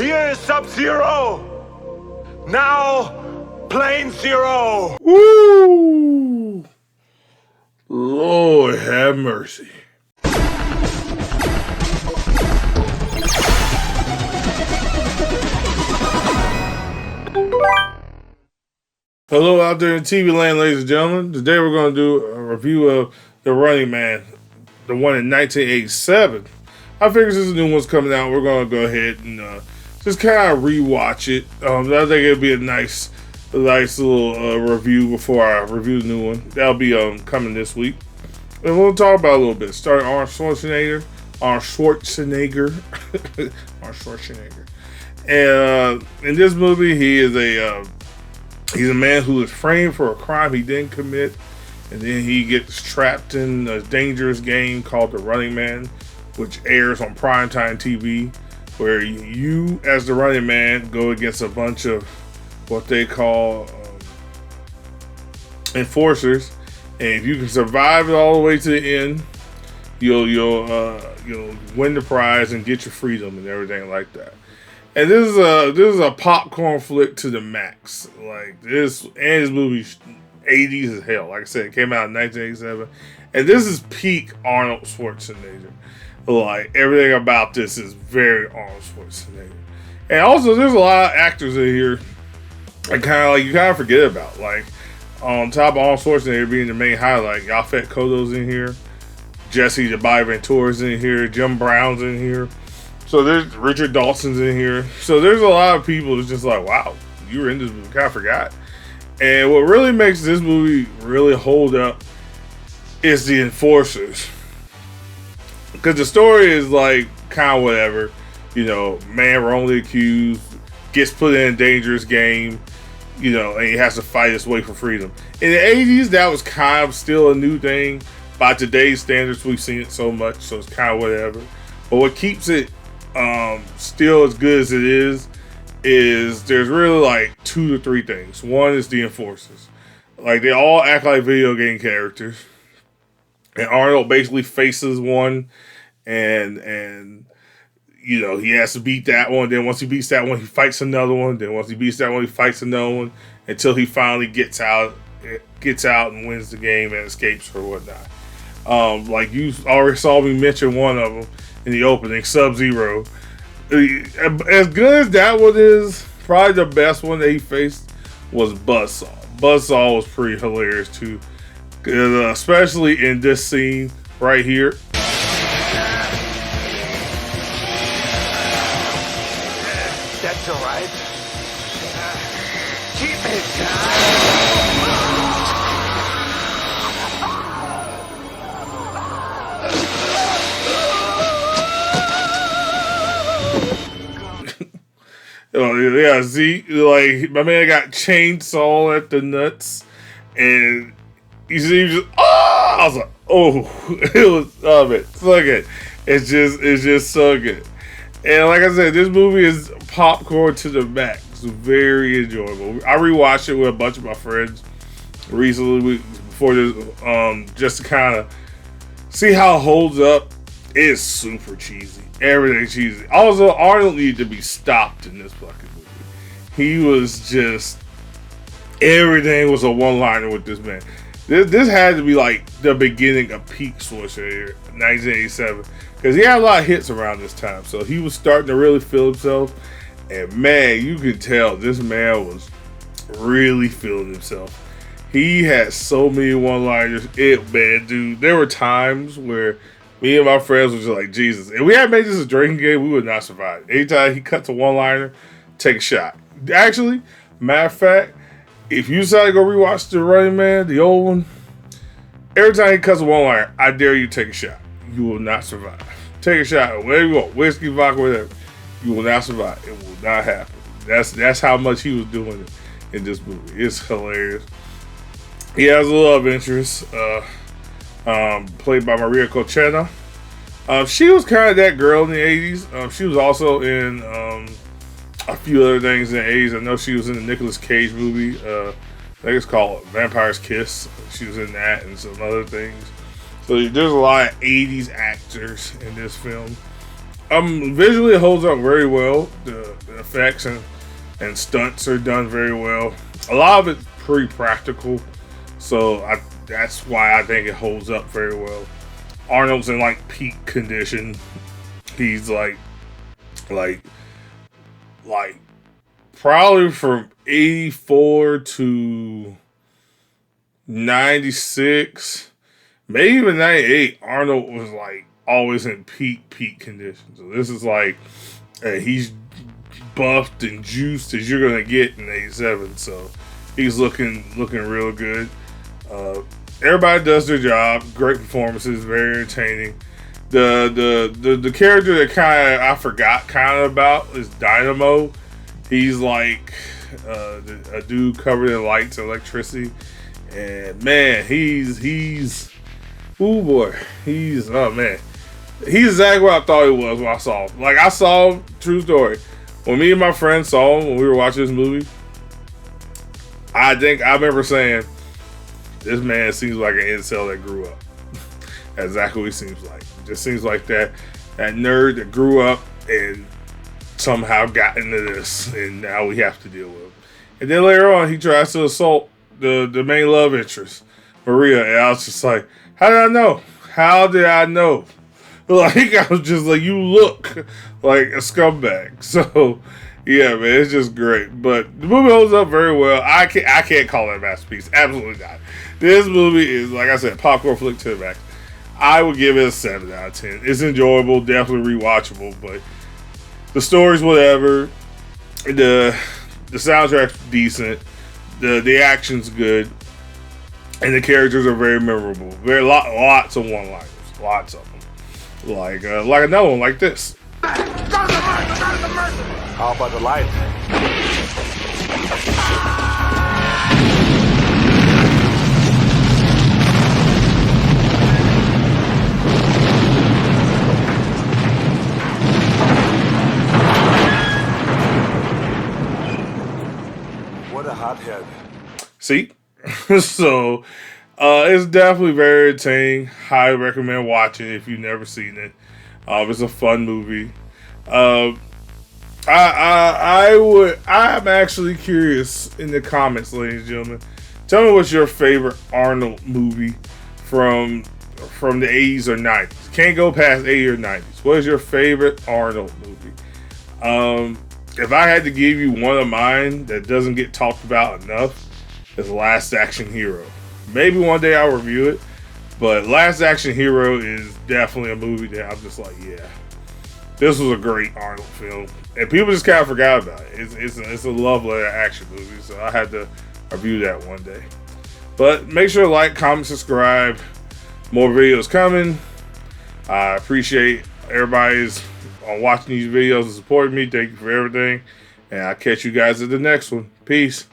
Here's Sub-Zero. Now, Plane Zero. Woo! Lord have mercy. Hello out there in TV land, ladies and gentlemen. Today we're going to do a review of The Running Man, the one in 1987. I figure since the new one's coming out, we're going to go ahead and just kind of rewatch it. I think it'll be a nice little review before I review the new one. That'll be coming this week. And we'll talk about it a little bit. Starting Arnold Schwarzenegger. And in this movie, he's a man who is framed for a crime he didn't commit, and then he gets trapped in a dangerous game called The Running Man, which airs on primetime TV, where you, as the running man, go against a bunch of what they call enforcers, and if you can survive it all the way to the end, you'll win the prize and get your freedom and everything like that. And this is a popcorn flick to the max. Like this, and this movie 80s as hell. Like I said, it came out in 1987, and this is peak Arnold Schwarzenegger. Like everything about this is very Arnold Schwarzenegger. And also, there's a lot of actors in here that you kind of forget about. Like on top of Arnold Schwarzenegger being the main highlight, Yaphet Kotto's in here, Jesse the Ventura's in here, Jim Brown's in here. So there's Richard Dawson's in here. So there's a lot of people that's just like, wow, you were in this movie. Kind of forgot. And what really makes this movie really hold up is the enforcers. Because the story is like kind of whatever. You know, man wrongly accused, gets put in a dangerous game, you know, and he has to fight his way for freedom. In the 80s, that was kind of still a new thing. By today's standards, we've seen it so much, so it's kind of whatever. But what keeps it still as good as it is there's really like 2 to 3 things. One is the enforcers. Like they all act like video game characters, and Arnold basically faces one, and you know he has to beat that one. Then once he beats that one, he fights another one. Then once he beats that one, he fights another one until he finally gets out and wins the game and escapes or whatnot. Like you already saw me mention one of them in the opening, Sub-Zero. As good as that one is, probably the best one that he faced was Buzzsaw. Buzzsaw was pretty hilarious too, especially in this scene right here. That's all right. Keep it down. Oh yeah, see, like my man got chainsaw at the nuts, and he just I was like, oh, it was so good. It's just so good. And like I said, this movie is popcorn to the max. It's very enjoyable. I rewatched it with a bunch of my friends recently before this, just to kind of see how it holds up. It's super cheesy. Everything cheesy. Also, Arnold needed to be stopped in this fucking movie. He was just, everything was a one-liner with this man. This had to be like the beginning of peak Schwarzenegger, 1987, because he had a lot of hits around this time. So he was starting to really feel himself, and man, you could tell this man was really feeling himself. He had so many one-liners. Man, dude, there were times where me and my friends were just like, Jesus. If we had made this a drinking game, we would not survive. Anytime he cuts a one-liner, take a shot. Actually, matter of fact, if you decide to go rewatch The Running Man, the old one, every time he cuts a one-liner, I dare you to take a shot. You will not survive. Take a shot, whatever you want, whiskey, vodka, whatever. You will not survive. It will not happen. That's how much he was doing it in this movie. It's hilarious. He has a love interest. Played by Maria Cochena. She was kind of that girl in the 80s. She was also in a few other things in the 80s. I know she was in the Nicolas Cage movie. I think it's called Vampire's Kiss. She was in that and some other things. So there's a lot of 80s actors in this film. Visually it holds up very well. The effects and stunts are done very well. A lot of it's pretty practical, so that's why I think it holds up very well. Arnold's in like peak condition. He's like probably from 84 to 96, maybe even 98. Arnold was like always in peak condition. So this is like he's buffed and juiced as you're gonna get in 87. So he's looking real good. Everybody does their job. Great performances, very entertaining. The character that I forgot about is DYNAMO. He's like a dude covered in lights and electricity, and man, he's oh man, he's exactly what I thought he was when I saw him. Like I saw him, true story. When me and my friend saw him when we were watching this movie, I remember saying, "This man seems like an incel that grew up." That's exactly what he seems like. Just seems like that nerd that grew up and somehow got into this, and now we have to deal with him. And then later on, he tries to assault the main love interest, Maria, and I was just like, how did I know? How did I know? Like, I was just like, you look like a scumbag. So, yeah, man, it's just great. But the movie holds up very well. I can't call it a masterpiece. Absolutely not. This movie is, like I said, popcorn flick to the max. I would give it a 7 out of 10. It's enjoyable, definitely rewatchable, but the story's whatever. The soundtrack's decent. The action's good. And the characters are very memorable. Lots of one-liners. Lots of them. Like another one like this. How about the light? What a hothead. See? So, it's definitely very entertaining. Highly recommend watching it if you've never seen it. It's a fun movie. I'm actually curious in the comments, ladies and gentlemen. Tell me what's your favorite Arnold movie from the 80s or 90s. Can't go past 80s or 90s. What is your favorite Arnold movie? If I had to give you one of mine that doesn't get talked about enough, it's Last Action Hero. Maybe one day I'll review it, but Last Action Hero is definitely a movie that I'm just like, yeah, this was a great Arnold film, and people just kind of forgot about it. It's a love letter action movie, so I had to review that one day. But make sure to like, comment, subscribe. More videos coming. I appreciate everybody's watching these videos and supporting me. Thank you for everything, and I'll catch you guys at the next one. Peace.